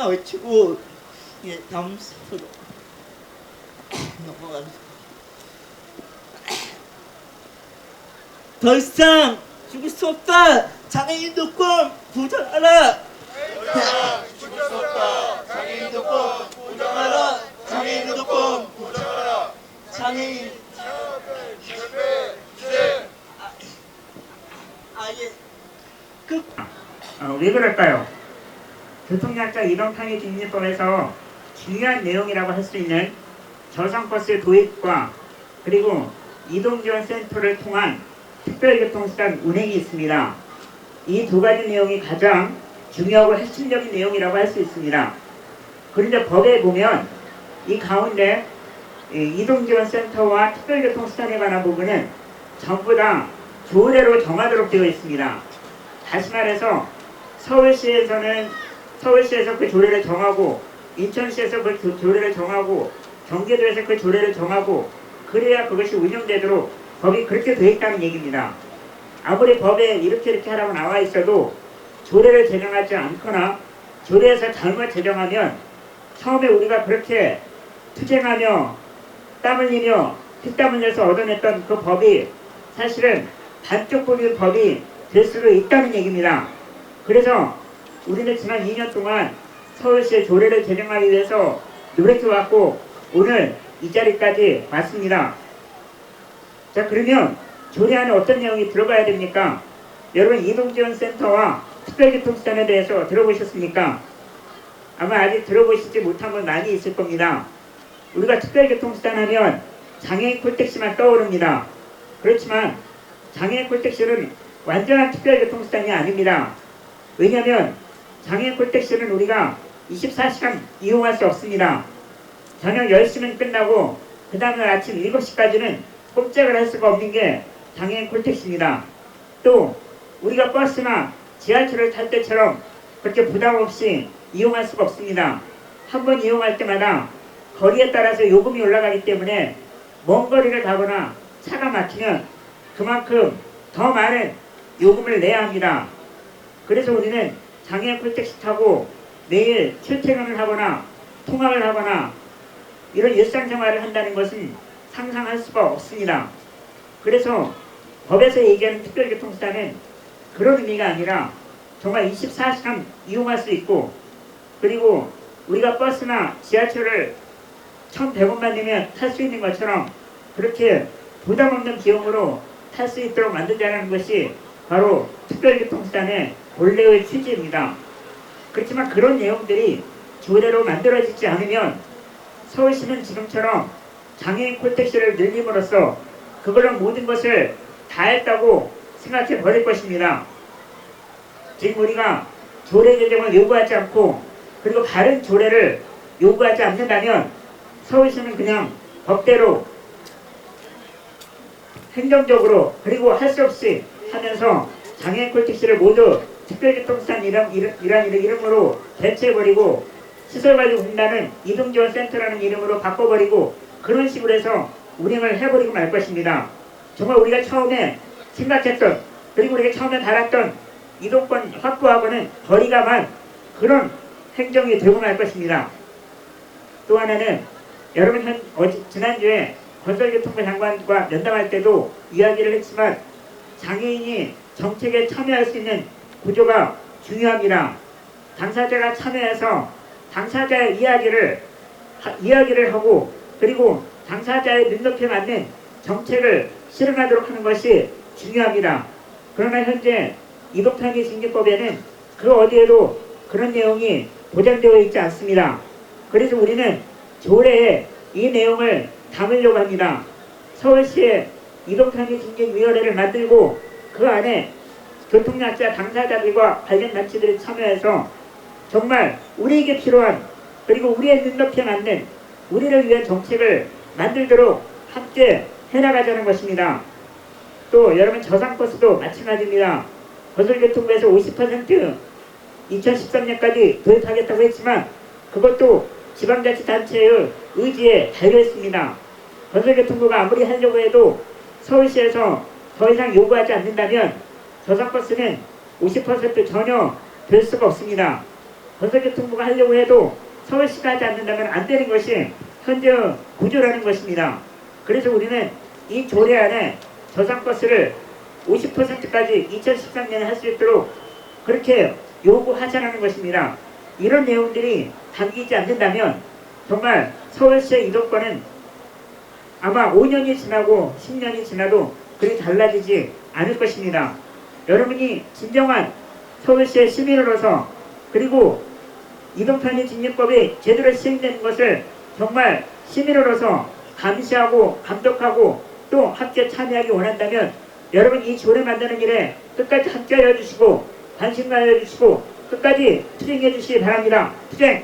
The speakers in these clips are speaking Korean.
하나 외치고 예, 다음 스프로 넘어가겠습니다. 더 이상 죽을 수 없다. 장애인 도권 보장하라. 더 이상 죽을 수 없다. 장애인 도권 보장하라. 장애인 도권 보장하라. 장애인 실패 규제. 아예 왜 그럴까요? 교통약자 이동편의 뒷입법에서 중요한 내용이라고 할 수 있는 저상버스 도입과 그리고 이동지원센터를 통한 특별교통수단 운행이 있습니다. 이 두 가지 내용이 가장 중요하고 핵심적인 내용이라고 할 수 있습니다. 그런데 법에 보면 이 가운데 이동지원센터와 특별교통수단에 관한 부분은 전부 다 조례로 정하도록 되어 있습니다. 다시 말해서 서울시에서 그 조례를 정하고 인천시에서 그 조례를 정하고 경기도에서 그 조례를 정하고 그래야 그것이 운영되도록 법이 그렇게 되어 있다는 얘기입니다. 아무리 법에 이렇게 하라고 나와 있어도 조례를 제정하지 않거나 조례에서 잘못 제정하면 처음에 우리가 그렇게 투쟁하며 땀 흘리며 피땀 흘려서 얻어냈던 그 법이 사실은 반쪽뿐인 법이 될 수도 있다는 얘기입니다. 그래서 우리는 지난 2년 동안 서울시의 조례를 제정하기 위해서 노력해왔고 오늘 이 자리까지 왔습니다. 자, 그러면 조례 안에 어떤 내용이 들어가야 됩니까? 여러분 이동지원센터와 특별교통수단에 대해서 들어보셨습니까? 아마 아직 들어보시지 못한 분 많이 있을 겁니다. 우리가 특별교통수단 하면 장애인 콜택시만 떠오릅니다. 그렇지만 장애인 콜택시는 완전한 특별교통수단이 아닙니다. 왜냐하면 장애인 콜택시는 우리가 24시간 이용할 수 없습니다. 저녁 10시면 끝나고 그 다음날 아침 7시까지는 꼼짝을 할 수가 없는 게 장애인 콜택시입니다. 또 우리가 버스나 지하철을 탈 때처럼 그렇게 부담 없이 이용할 수가 없습니다. 한 번 이용할 때마다 거리에 따라서 요금이 올라가기 때문에 먼 거리를 가거나 차가 막히면 그만큼 더 많은 요금을 내야 합니다. 그래서 우리는 장애인 콜택시 타고 매일 출퇴근을 하거나 통학을 하거나 이런 일상생활을 한다는 것은 상상할 수가 없습니다. 그래서 법에서 얘기하는 특별교통수단은 그런 의미가 아니라 정말 24시간 이용할 수 있고 그리고 우리가 버스나 지하철을 1,100원만 내면 탈 수 있는 것처럼 그렇게 부담 없는 비용으로 탈 수 있도록 만들자는 것이 바로 특별교통수단의 본래의 취지입니다. 그렇지만 그런 내용들이 조례로 만들어지지 않으면 서울시는 지금처럼 장애인 콜택시를 늘림으로써 그걸로 모든 것을 다 했다고 생각해 버릴 것입니다. 지금 우리가 조례 제정을 요구하지 않고 그리고 다른 조례를 요구하지 않는다면 서울시는 그냥 법대로 행정적으로 그리고 할 수 없이 하면서 장애인 콜택시를 모두 특별교통수단 이름으로 대체해버리고 시설관리공단은 이동지원센터라는 이름으로 바꿔버리고 그런 식으로 해서 운행을 해버리고 말 것입니다. 정말 우리가 처음에 생각했던 그리고 우리가 처음에 달았던 이동권 확보하고는 거리가 먼 그런 행정이 되고 말 것입니다. 또 하나는 여러분 지난주에 건설교통부 장관과 면담할 때도 이야기를 했지만 장애인이 정책에 참여할 수 있는 구조가 중요합니다. 당사자가 참여해서 당사자의 이야기를 하고 그리고 당사자의 눈높이에 맞는 정책을 실행하도록 하는 것이 중요합니다. 그러나 현재 이동편의징계법에는 그 어디에도 그런 내용이 보장되어 있지 않습니다. 그래서 우리는 조례에 이 내용을 담으려고 합니다. 서울시에 이동편의징계위원회를 만들고 그 안에 교통약자 당사자들과 관련 단체들이 참여해서 정말 우리에게 필요한 그리고 우리의 눈높이에 맞는 우리를 위한 정책을 만들도록 함께 해나가자는 것입니다. 또 여러분 저상버스도 마찬가지입니다. 건설교통부에서 50% 2013년까지 도입하겠다고 했지만 그것도 지방자치단체의 의지에 달려있습니다. 건설교통부가 아무리 하려고 해도 서울시에서 더 이상 요구하지 않는다면 저상버스는 50% 전혀 될 수가 없습니다. 건설교통부가 하려고 해도 서울시가 하지 않는다면 안 되는 것이 현재 구조라는 것입니다. 그래서 우리는 이 조례안에 저상버스를 50%까지 2013년에 할 수 있도록 그렇게 요구하자는 것입니다. 이런 내용들이 담기지 않는다면 정말 서울시의 이동권은 아마 5년이 지나고 10년이 지나도 그리 달라지지 않을 것입니다. 여러분이 진정한 서울시의 시민으로서 그리고 이동편의 진입법이 제대로 시행되는 것을 정말 시민으로서 감시하고 감독하고 또 함께 참여하기 원한다면 여러분 이 조례 만드는 일에 끝까지 함께하여 주시고 관심 가져 주시고 끝까지 투쟁해 주시기 바랍니다. 투쟁!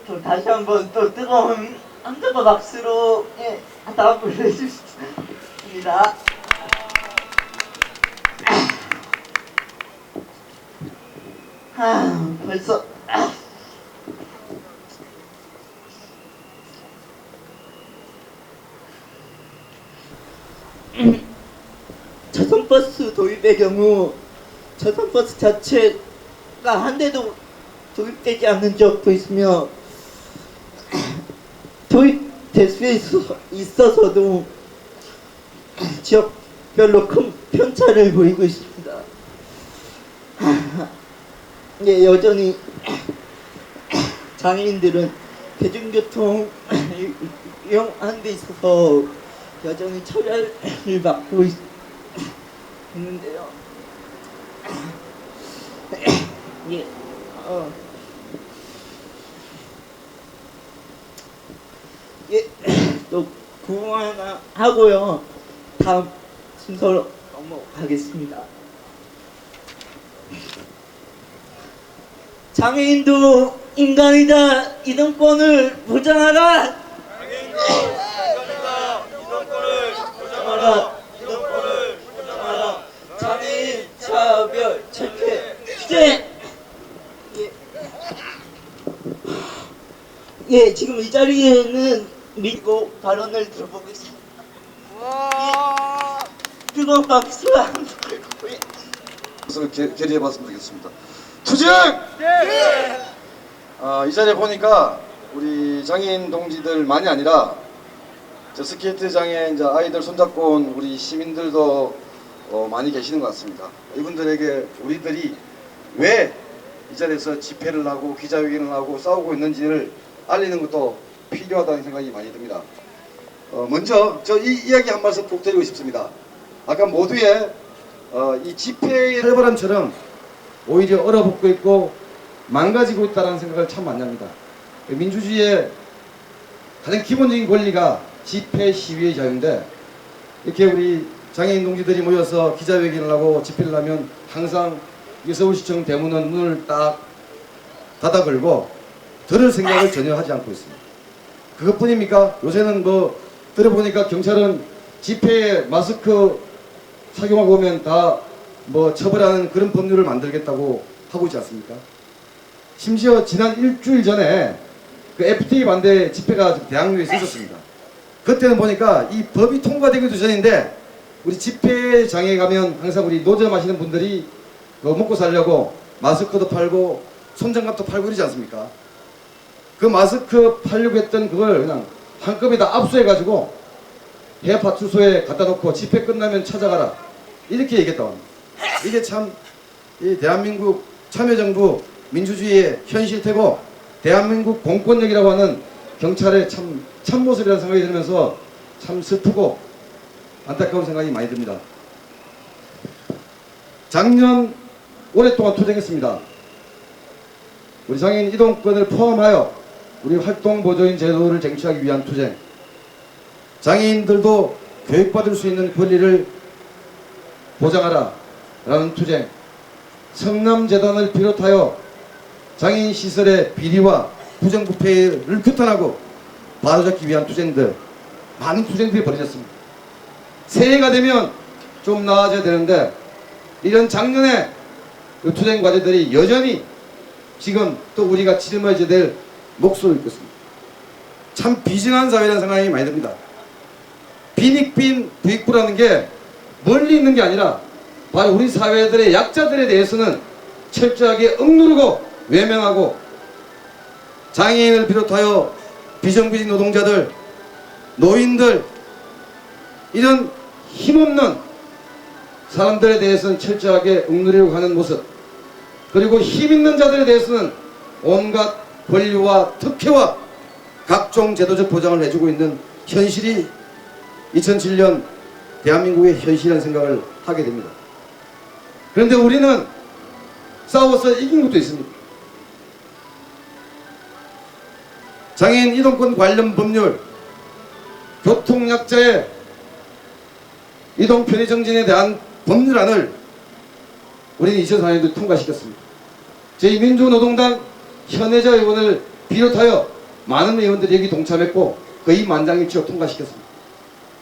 또 다시 한번 또 뜨거운 함성과 박수로 답을 해주십니다. 벌써 저선버스 도입의 경우 저선버스 자체가 한 대도 도입되지 않는 적도 있으며 도입될 수 있어서도 지역별로 큰 편차를 보이고 있습니다. 예, 여전히 장애인들은 대중교통 이용하는 데 있어서 여전히 차별을 받고 있는데요. 예, 예, 또 궁금한 하나 하고요. 다음 순서로 넘어가겠습니다. 장애인도 인간이다. 이동권을 보장하라. 장애인도 인간이다. 이동권을 보장하라. 이동권을 보장하라. 장애인 차별 철폐 투쟁. 예, 지금 이 자리에는 밀고 발언을 들어보겠습니다. 예, 뜨거운 박수와 것을 결의해봤으면 좋겠습니다. 투쟁! 이 자리에 보니까 우리 장애인 동지들만이 아니라 저 스케이트 장애 이제 아이들 손잡고 온 우리 시민들도 많이 계시는 것 같습니다. 이분들에게 우리들이 왜 이 자리에서 집회를 하고 기자회견을 하고 싸우고 있는지를 알리는 것도 필요하다는 생각이 많이 듭니다. 먼저 저 이 이야기 한 말씀 꼭 드리고 싶습니다. 아까 모두의 이 집회의 활발함처럼 오히려 얼어붙고 있고 망가지고 있다는 생각을 참 많이 합니다. 민주주의의 가장 기본적인 권리가 집회 시위의 자유인데 이렇게 우리 장애인 동지들이 모여서 기자회견을 하고 집회를 하면 항상 서울시청 대문은 문을 딱 닫아 걸고 들을 생각을 전혀 하지 않고 있습니다. 그것뿐입니까? 요새는 뭐 들어보니까 경찰은 집회에 마스크 착용하고 오면 다 뭐 처벌하는 그런 법률을 만들겠다고 하고 있지 않습니까? 심지어 지난 일주일 전에 그 FTA 반대 집회가 대학로에 있었습니다. 그때는 보니까 이 법이 통과되기도 전인데 우리 집회 장에 가면 항상 우리 노점하시는 분들이 먹고 살려고 마스크도 팔고 손장갑도 팔고 이러지 않습니까? 그 마스크 팔려고 했던 그걸 그냥 한꺼번에 다 압수해가지고 해파출소에 갖다 놓고 집회 끝나면 찾아가라 이렇게 얘기했다고 합니다. 이게 참 이 대한민국 참여정부 민주주의의 현실태고 대한민국 공권력이라고 하는 경찰의 참모습이라는 생각이 들면서 참 슬프고 안타까운 생각이 많이 듭니다. 작년 오랫동안 투쟁했습니다. 우리 장애인 이동권을 포함하여 우리 활동보조인 제도를 쟁취하기 위한 투쟁, 장애인들도 교육받을 수 있는 권리를 보장하라 라는 투쟁, 성남재단을 비롯하여 장애인 시설의 비리와 부정부패를 규탄하고 바로잡기 위한 투쟁들, 많은 투쟁들이 벌어졌습니다. 새해가 되면 좀 나아져야 되는데 이런 작년에 그 투쟁 과제들이 여전히 지금 또 우리가 짊어져야 될 몫으로 있겠습니다. 참 비정한 사회라는 생각이 많이 듭니다. 빈익빈 부익부라는 게 멀리 있는 게 아니라 바로 우리 사회들의 약자들에 대해서는 철저하게 억누르고 외면하고 장애인을 비롯하여 비정규직 노동자들, 노인들 이런 힘없는 사람들에 대해서는 철저하게 억누르려고 하는 모습, 그리고 힘있는 자들에 대해서는 온갖 권리와 특혜와 각종 제도적 보장을 해주고 있는 현실이 2007년 대한민국의 현실이라는 생각을 하게 됩니다. 그런데 우리는 싸워서 이긴 것도 있습니다. 장애인 이동권 관련 법률, 교통약자의 이동 편의 정진에 대한 법률안을 우리는 2004년도에 통과시켰습니다. 저희 민주노동당 현혜자 의원을 비롯하여 많은 의원들이 여기 동참했고 거의 만장일치로 통과시켰습니다.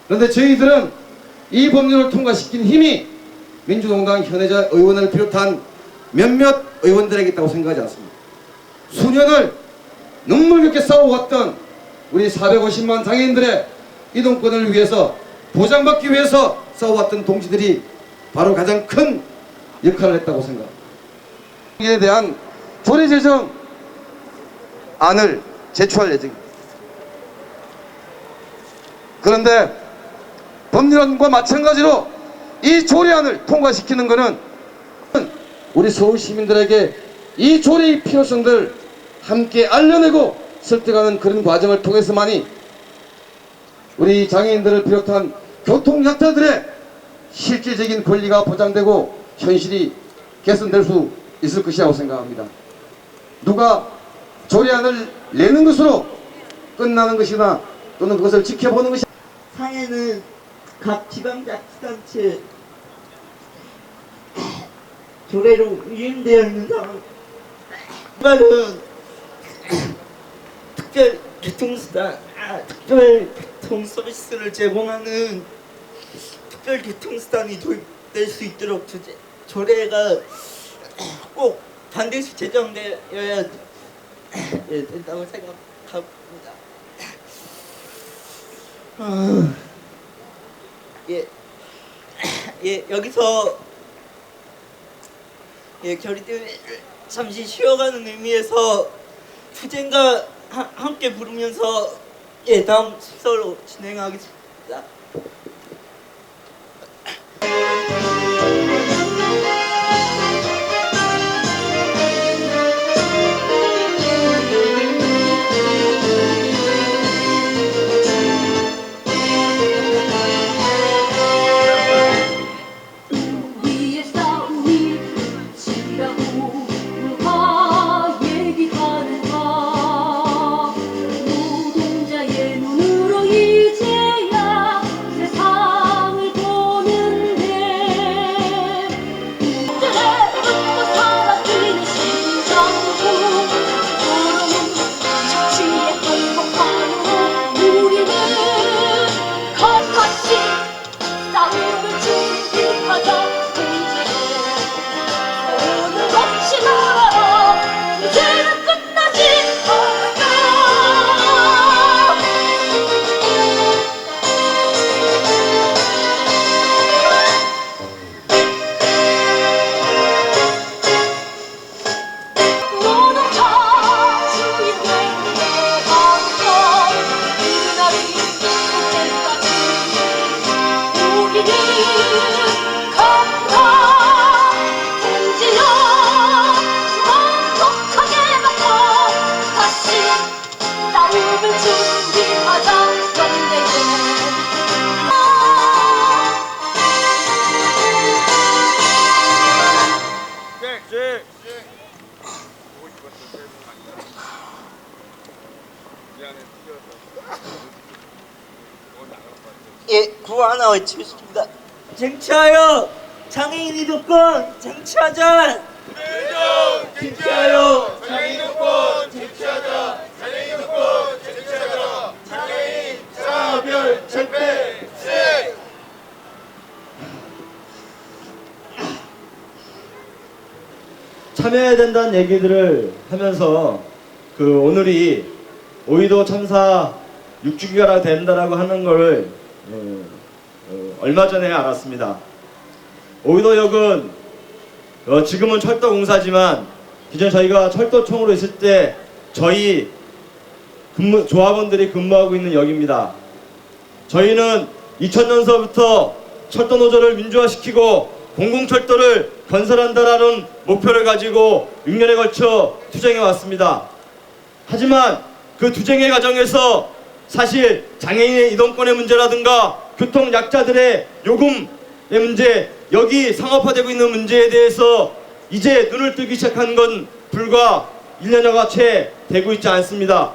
그런데 저희들은 이 법률을 통과시킨 힘이 민주노동당 현혜자 의원을 비롯한 몇몇 의원들에게 있다고 생각하지 않습니다. 수년을 눈물겹게 싸워왔던 우리 450만 장애인들의 이동권을 위해서 보장받기 위해서 싸워왔던 동지들이 바로 가장 큰 역할을 했다고 생각합니다. 이에 대한 조례 제정 안을 제출할 예정입니다. 그런데 법률안과 마찬가지로 이 조례안을 통과시키는 것은 우리 서울 시민들에게 이 조례의 필요성들을 함께 알려내고 설득하는 그런 과정을 통해서만이 우리 장애인들을 비롯한 교통약자들의 실질적인 권리가 보장되고 현실이 개선될 수 있을 것이라고 생각합니다. 누가 조례안을 내는 것으로 끝나는 것이나 또는 그것을 지켜보는 것이 상해는 각 지방자치단체 조례로 위임되어 있는 상황. 말은 특별 교통 서비스를 제공하는 특별 교통수단이 도입될 수 있도록 조례가 꼭 반드시 제정되어야 된다고 생각합니다. 여기서 결의를 잠시 쉬어가는 의미에서 투쟁과 함께 부르면서 다음 순서로 진행하겠습니다. 구호 하나 외치겠습니다. 쟁취하여 장애인 이동권 쟁취하자. 쟁취하여 장애인 이동권 쟁취하자. 장애인 이동권 쟁취하자. 장애인 차별 철폐 시. 참여해야 된다는 얘기들을 하면서 오늘이 오이도 참사 6주기가 된다라고 하는 걸 얼마 전에 알았습니다. 오이도역은 지금은 철도공사지만 기존 저희가 철도청으로 있을 때 저희 조합원들이 근무하고 있는 역입니다. 저희는 2000년서부터 철도 노조를 민주화시키고 공공철도를 건설한다라는 목표를 가지고 6년에 걸쳐 투쟁해 왔습니다. 하지만 그 투쟁의 과정에서 사실 장애인의 이동권의 문제라든가 교통약자들의 요금의 문제, 여기 상업화되고 있는 문제에 대해서 이제 눈을 뜨기 시작한 건 불과 1년여가 채 되고 있지 않습니다.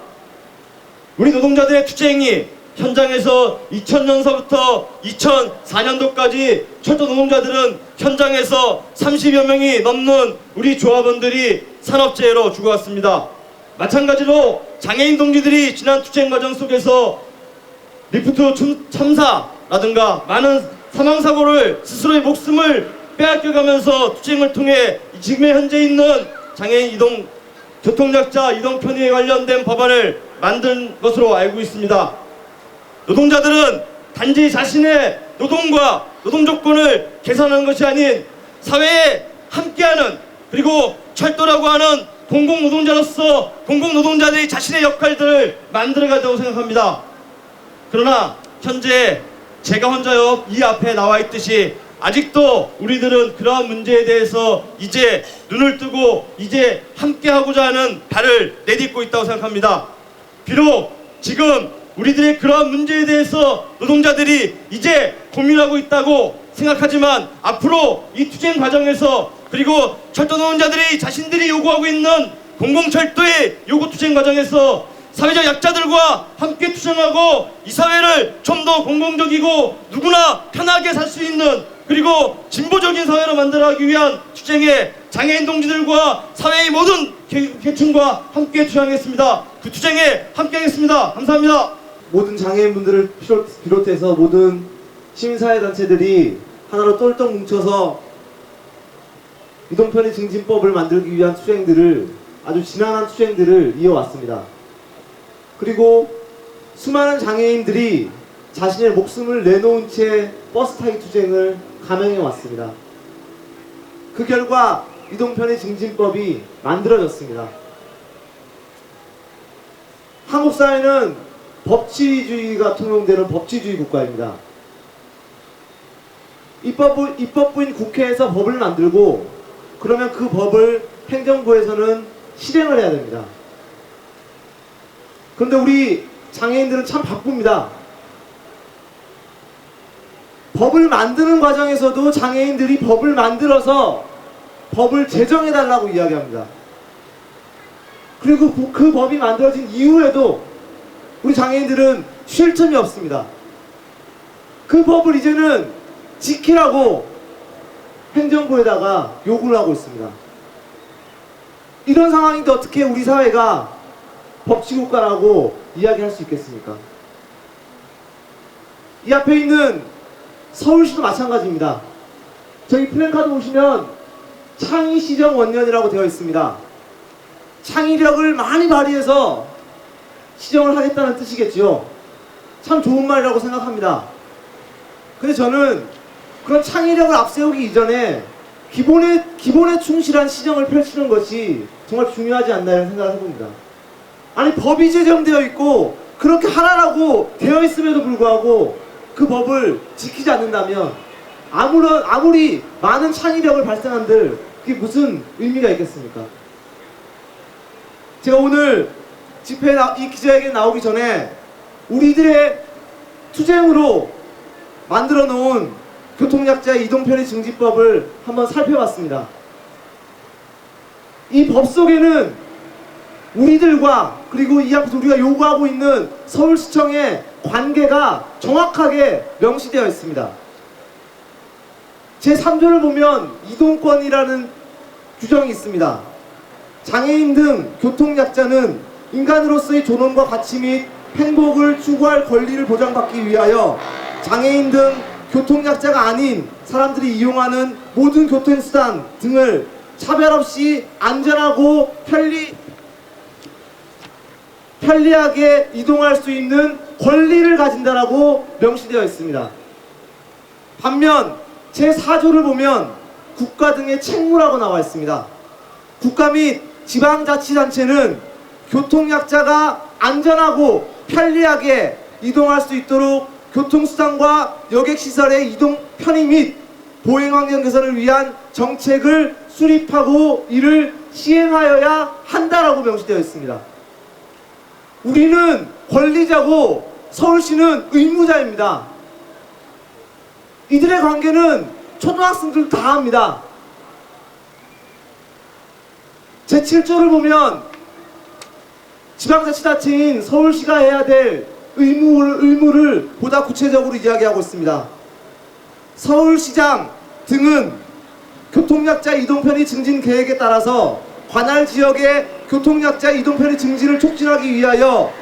우리 노동자들의 투쟁이 현장에서 2000년서부터 2004년도까지 철도 노동자들은 현장에서 30여 명이 넘는 우리 조합원들이 산업재해로 죽어왔습니다. 마찬가지로 장애인 동지들이 지난 투쟁 과정 속에서 리프트 참사라든가 많은 사망사고를 스스로의 목숨을 빼앗겨가면서 투쟁을 통해 지금 현재 있는 장애인 교통약자 이동 편의에 관련된 법안을 만든 것으로 알고 있습니다. 노동자들은 단지 자신의 노동과 노동 조건을 개선하는 것이 아닌 사회에 함께하는, 그리고 철도라고 하는 공공노동자로서 공공노동자들이 자신의 역할들을 만들어가야 된다고 생각합니다. 그러나 현재 제가 혼자 이 앞에 나와 있듯이 아직도 우리들은 그러한 문제에 대해서 이제 눈을 뜨고 이제 함께하고자 하는 발을 내딛고 있다고 생각합니다. 비록 지금 우리들의 그러한 문제에 대해서 노동자들이 이제 고민하고 있다고 생각하지만 앞으로 이 투쟁 과정에서, 그리고 철도 노동자들이 자신들이 요구하고 있는 공공철도의 요구 투쟁 과정에서 사회적 약자들과 함께 투쟁하고 이 사회를 좀 더 공공적이고 누구나 편하게 살 수 있는, 그리고 진보적인 사회로 만들어가기 위한 투쟁에 장애인 동지들과 사회의 모든 계층과 함께 투쟁하겠습니다. 그 투쟁에 함께하겠습니다. 감사합니다. 모든 장애인분들을 비롯해서 모든 시민사회단체들이 하나로 똘똘 뭉쳐서 이동편의 증진법을 만들기 위한 투쟁들을, 아주 지난한 투쟁들을 이어왔습니다. 그리고 수많은 장애인들이 자신의 목숨을 내놓은 채 버스 타기 투쟁을 감행해 왔습니다. 그 결과 이동편의 증진법이 만들어졌습니다. 한국 사회는 법치주의가 통용되는 법치주의 국가입니다. 입법부인 국회에서 법을 만들고 그러면 그 법을 행정부에서는 실행을 해야 됩니다. 그런데 우리 장애인들은 참 바쁩니다. 법을 만드는 과정에서도 장애인들이 법을 만들어서 법을 제정해달라고 이야기합니다. 그리고 그 법이 만들어진 이후에도 우리 장애인들은 쉴 틈이 없습니다. 그 법을 이제는 지키라고 행정부에다가 요구를 하고 있습니다. 이런 상황인데 어떻게 우리 사회가 법치국가라고 이야기할 수 있겠습니까? 이 앞에 있는 서울시도 마찬가지입니다. 저희 플랜카드 보시면 창의시정 원년이라고 되어 있습니다. 창의력을 많이 발휘해서 시정을 하겠다는 뜻이겠지요. 참 좋은 말이라고 생각합니다. 근데 저는 그런 창의력을 앞세우기 이전에 기본에 충실한 시정을 펼치는 것이 정말 중요하지 않나 이런 생각을 해봅니다. 아니, 법이 제정되어 있고 그렇게 하라고 되어 있음에도 불구하고 그 법을 지키지 않는다면 아무리 많은 창의력을 발생한들 그게 무슨 의미가 있겠습니까? 제가 오늘 집회에 이 기자회견 나오기 전에 우리들의 투쟁으로 만들어 놓은 교통약자의 이동편의 증진법을 한번 살펴봤습니다. 이 법 속에는 우리들과 그리고 이 앞에서 우리가 요구하고 있는 서울시청의 관계가 정확하게 명시되어 있습니다. 제3조를 보면 이동권이라는 규정이 있습니다. 장애인 등 교통약자는 인간으로서의 존엄과 가치 및 행복을 추구할 권리를 보장받기 위하여 장애인 등 교통약자가 아닌 사람들이 이용하는 모든 교통수단 등을 차별 없이 안전하고 편리하게 이동할 수 있는 권리를 가진다라고 명시되어 있습니다. 반면 제4조를 보면 국가 등의 책무라고 나와 있습니다. 국가 및 지방자치단체는 교통약자가 안전하고 편리하게 이동할 수 있도록 교통수단과 여객시설의 이동 편의 및 보행환경 개선을 위한 정책을 수립하고 이를 시행하여야 한다라고 명시되어 있습니다. 우리는 권리자고 서울시는 의무자입니다. 이들의 관계는 초등학생들 다 합니다. 제7조를 보면 지방자치단체인 서울시가 해야 될 의무를 보다 구체적으로 이야기하고 있습니다. 서울시장 등은 교통약자 이동편의 증진 계획에 따라서 관할 지역의 교통약자 이동편의 증진을 촉진하기 위하여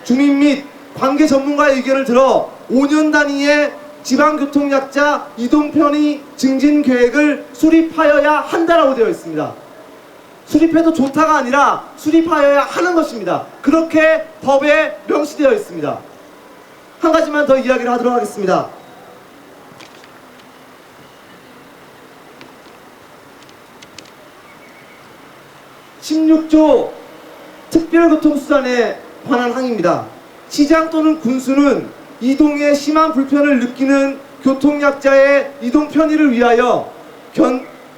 주민 및 관계 전문가의 의견을 들어 5년 단위의 지방교통약자 이동편의 증진 계획을 수립하여야 한다라고 되어 있습니다. 수립해도 좋다가 아니라 수립하여야 하는 것입니다. 그렇게 법에 명시되어 있습니다. 한 가지만 더 이야기를 하도록 하겠습니다. (16조) 특별교통수단에 관한 항입니다. 시장 또는 군수는 이동에 심한 불편을 느끼는 교통약자의 이동 편의를 위하여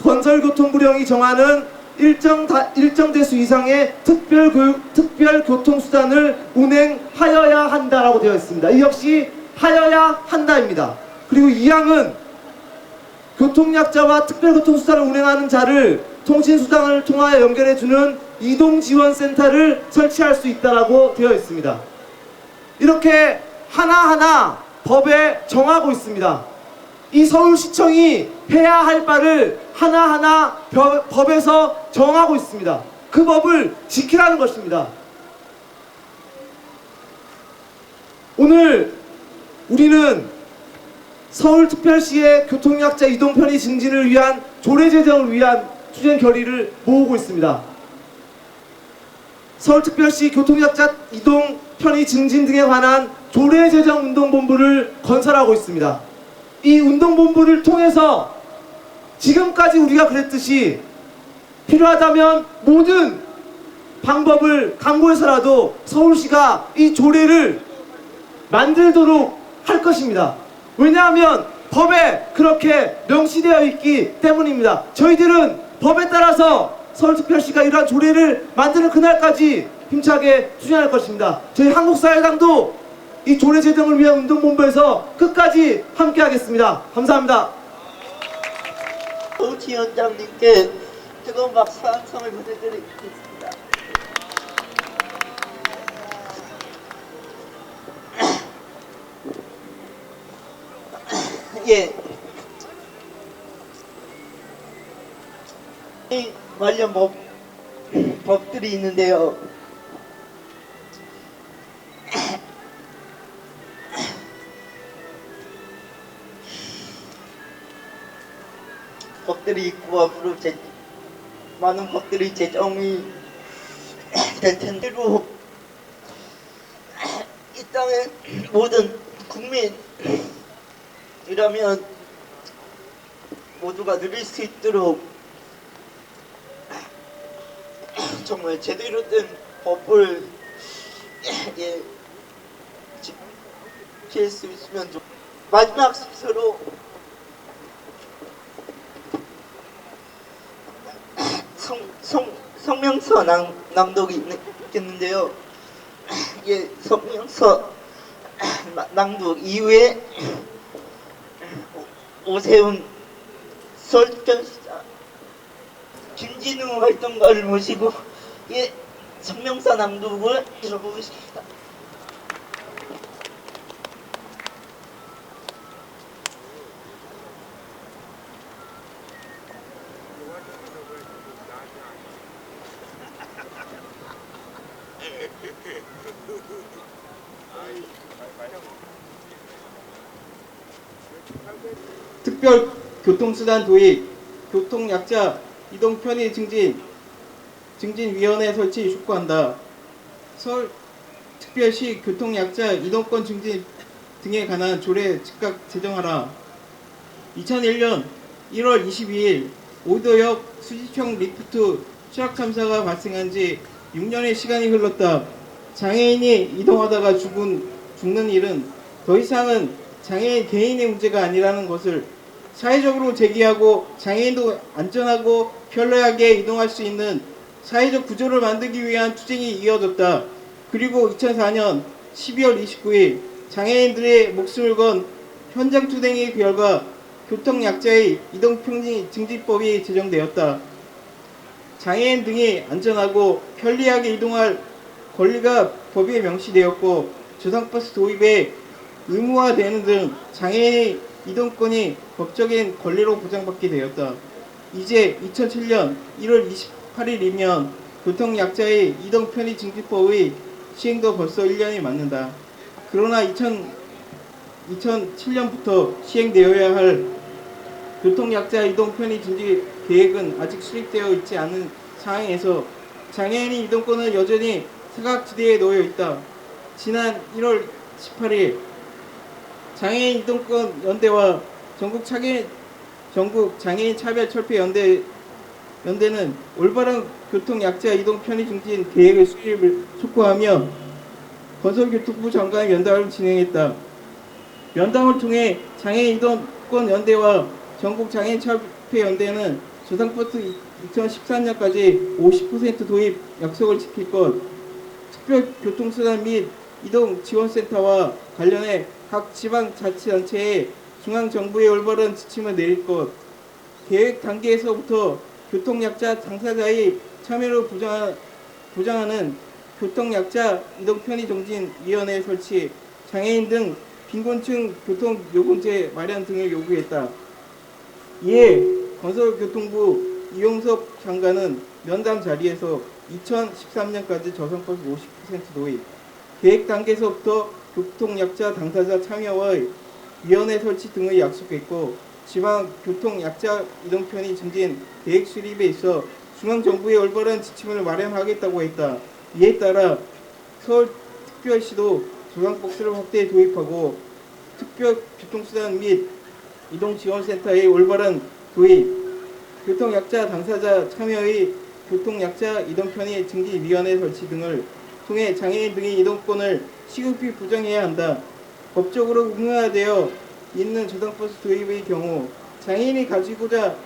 건설교통부령이 정하는 일정 대수 이상의 특별교통수단을 운행하여야 한다라고 되어 있습니다. 이 역시 하여야 한다입니다. 그리고 이 항은 교통약자와 특별교통수단을 운행하는 자를 통신수단을 통하여 연결해주는 이동지원센터를 설치할 수 있다라고 되어 있습니다. 이렇게 하나하나 법에 정하고 있습니다. 이 서울시청이 해야 할 바를 하나하나 법에서 정하고 있습니다. 그 법을 지키라는 것입니다. 오늘 우리는 서울특별시의 교통약자 이동편의 증진을 위한 조례제정을 위한 추진 결의를 모으고 있습니다. 서울특별시 교통약자 이동편의 증진 등에 관한 조례제정운동본부를 건설하고 있습니다. 이 운동본부를 통해서 지금까지 우리가 그랬듯이 필요하다면 모든 방법을 강구해서라도 서울시가 이 조례를 만들도록 할 것입니다. 왜냐하면 법에 그렇게 명시되어 있기 때문입니다. 저희들은 법에 따라서 서울특별시가 이러한 조례를 만드는 그날까지 힘차게 추진할 것입니다. 저희 한국사회당도 이 조례 제정을 위한 운동본부에서 끝까지 함께 하겠습니다. 감사합니다. 서울시위원장님께 뜨거운 박수 한 성을 보내드리겠습니다. 예. 이 관련 법들이 있는데요. 법들이 있고 앞으로 많은 법들이 제정이 될 텐데로 이 땅의 모든 국민이라면 모두가 누릴 수 있도록 정말 제대로 된 법을 지킬 수 있으면 좋. 마지막 순서로 성명서 낭독이 있겠는데요. 예, 성명서 낭독 이후에 오세훈 서울특별시장 김진우 활동가를 모시고 예, 성명서 낭독을 들어보겠습니다. 특별교통수단 도입, 교통약자 이동 편의 증진위원회 설치 촉구한다. 서울특별시 교통약자 이동권 증진 등에 관한 조례 즉각 제정하라. 2001년 1월 22일 오도역 수지청 리프트 추락 참사가 발생한 지 6년의 시간이 흘렀다. 장애인이 이동하다가 죽는 일은 더 이상은 장애인 개인의 문제가 아니라는 것을 사회적으로 제기하고 장애인도 안전하고 편리하게 이동할 수 있는 사회적 구조를 만들기 위한 투쟁이 이어졌다. 그리고 2004년 12월 29일 장애인들의 목숨을 건 현장 투쟁의 결과 교통약자의 이동평리 증진법이 제정되었다. 장애인 등이 안전하고 편리하게 이동할 권리가 법에 명시되었고 저상버스 도입에 의무화되는 등 장애인의 이동권이 법적인 권리로 보장받게 되었다. 이제 2007년 1월 28일이면 교통약자의 이동편의 증진법의 시행도 벌써 1년이 맞는다. 그러나 2007년부터 시행되어야 할 교통약자 이동편의 증진 계획은 아직 수립되어 있지 않은 상황에서 장애인의 이동권은 여전히 사각지대에 놓여 있다. 지난 1월 18일 장애인 이동권 연대와 전국 장애인 차별철폐 연대는 올바른 교통약자 이동 편의 증진 계획의 수립을 촉구하며 건설교통부 장관의 면담을 진행했다. 면담을 통해 장애인 이동권 연대와 전국 장애인 철폐 연대는 저상버스 2013년까지 50% 도입 약속을 지킬 것, 특별교통수단 및 이동지원센터와 관련해 각 지방자치단체에 중앙정부의 올바른 지침을 내릴 것, 계획 단계에서부터 교통약자 당사자의 참여를 보장하는 교통약자 이동편의정진위원회 설치, 장애인 등 빈곤층 교통요금제 마련 등을 요구했다. 이에 건설교통부 이용섭 장관은 면담 자리에서 2013년까지 저상버스 50% 도입, 계획 단계에서부터 교통약자 당사자 참여의 위원회 설치 등을 약속했고 지방 교통약자 이동편의 증진 계획 수립에 있어 중앙정부의 올바른 지침을 마련하겠다고 했다. 이에 따라 서울특별시도 저상버스를 확대 도입하고 특별교통수단 및 이동지원센터의 올바른 도입, 교통약자 당사자 참여의 교통약자 이동편의 증진위원회 설치 등을 통해 장애인 등의 이동권을 시급히 보장해야 한다. 법적으로 의무화되어 있는 저상버스 도입의 경우 장애인이 가고자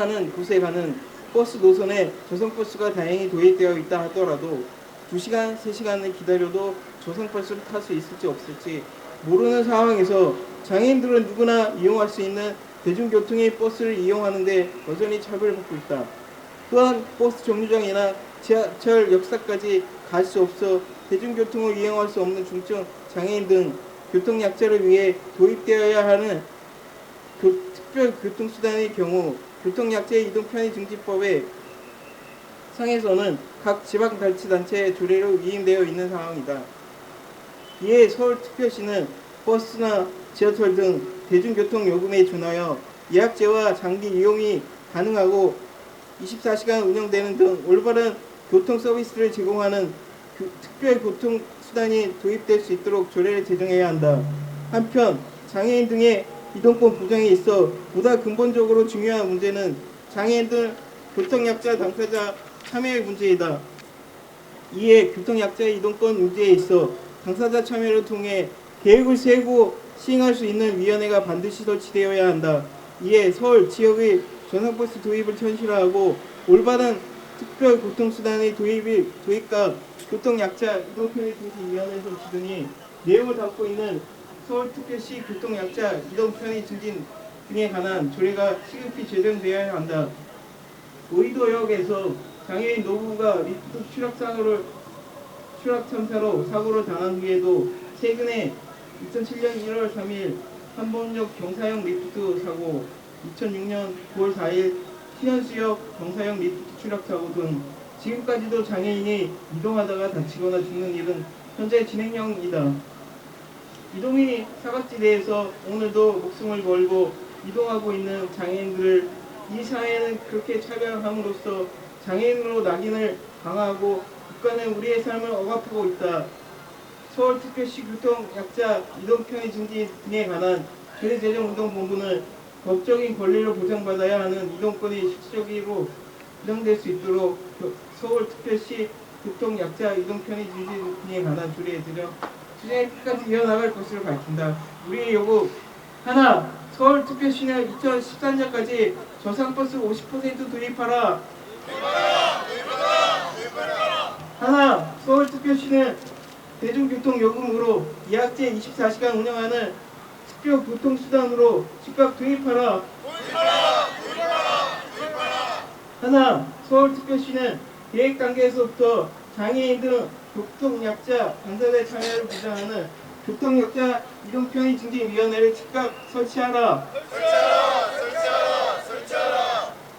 하는 곳에 가는 버스 노선에 저상버스가 다행히 도입되어 있다 하더라도 2시간, 3시간을 기다려도 저상버스를 탈 수 있을지 없을지 모르는 상황에서 장애인들은 누구나 이용할 수 있는 대중교통의 버스를 이용하는데 여전히 차별받고 있다. 또한 버스 정류장이나 지하철 역사까지 갈 수 없어 대중교통을 이용할 수 없는 중증 장애인 등 교통약자를 위해 도입되어야 하는 특별교통수단의 경우 교통약자의 이동편의증진법에 상에서는 각 지방자치단체의 조례로 위임되어 있는 상황이다. 이에 서울특별시는 버스나 지하철 등 대중교통 요금에 준하여 예약제와 장기 이용이 가능하고 24시간 운영되는 등 올바른 교통 서비스를 제공하는 특별교통수단이 도입될 수 있도록 조례를 제정해야 한다. 한편 장애인 등의 이동권 보장에 있어 보다 근본적으로 중요한 문제는 장애인들 교통약자 당사자 참여의 문제이다. 이에 교통약자의 이동권 문제에 있어 당사자 참여를 통해 계획을 세우고 시행할 수 있는 위원회가 반드시 설치되어야 한다. 이에 서울 지역의 저상버스 도입을 현실화하고 올바른 특별교통수단의 도입과 교통약자 이동편의증진위원회 설치 등의 내용을 담고 있는 서울특별시 교통약자 이동편의 증진 등에 관한 조례가 시급히 제정되어야 한다. 오이도역에서 장애인 노부부가 리프트 추락 참사로 사고를 당한 후에도 최근에 2007년 1월 3일 한번역 경사형 리프트 사고, 2006년 9월 4일 시현수역 경사형 리프트 추락 사고 등 지금까지도 장애인이 이동하다가 다치거나 죽는 일은 현재 진행형이다. 이동이 사각지대에서 오늘도 목숨을 걸고 이동하고 있는 장애인들을 이 사회는 그렇게 차별함으로써 장애인으로 낙인을 강화하고 국가는 우리의 삶을 억압하고 있다. 서울특별시 교통약자 이동편의 증진 등에 관한 조례제정운동본부는 법적인 권리를 보장받아야 하는 이동권이 실질적으로 보장될 수 있도록 서울특별시 교통약자 이동편의 증진 등에 관한 조례제정 추진을 끝까지 이어나갈 것을 밝힌다. 우리의 요구 하나, 서울특별시는 2014년까지 저상버스 50% 도입하라. 하나, 서울특별시는 대중교통요금으로 예약제 24시간 운영하는 특별 교통수단으로 즉각 도입하라. 하나, 서울특별시는 계획 단계에서부터 장애인 등 교통약자 당사자의 참여를 보장하는 교통약자 이동편의 증진위원회를 즉각 설치하라.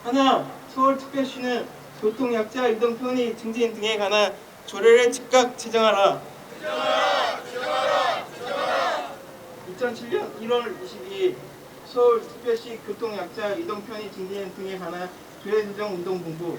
하나, 서울특별시는 교통약자 이동편의 증진 등에 관한 조례를 즉각 제정하라. 2007년 1월 22일 서울특별시 교통약자 이동편의 증진 등에 관한 조례 제정 운동본부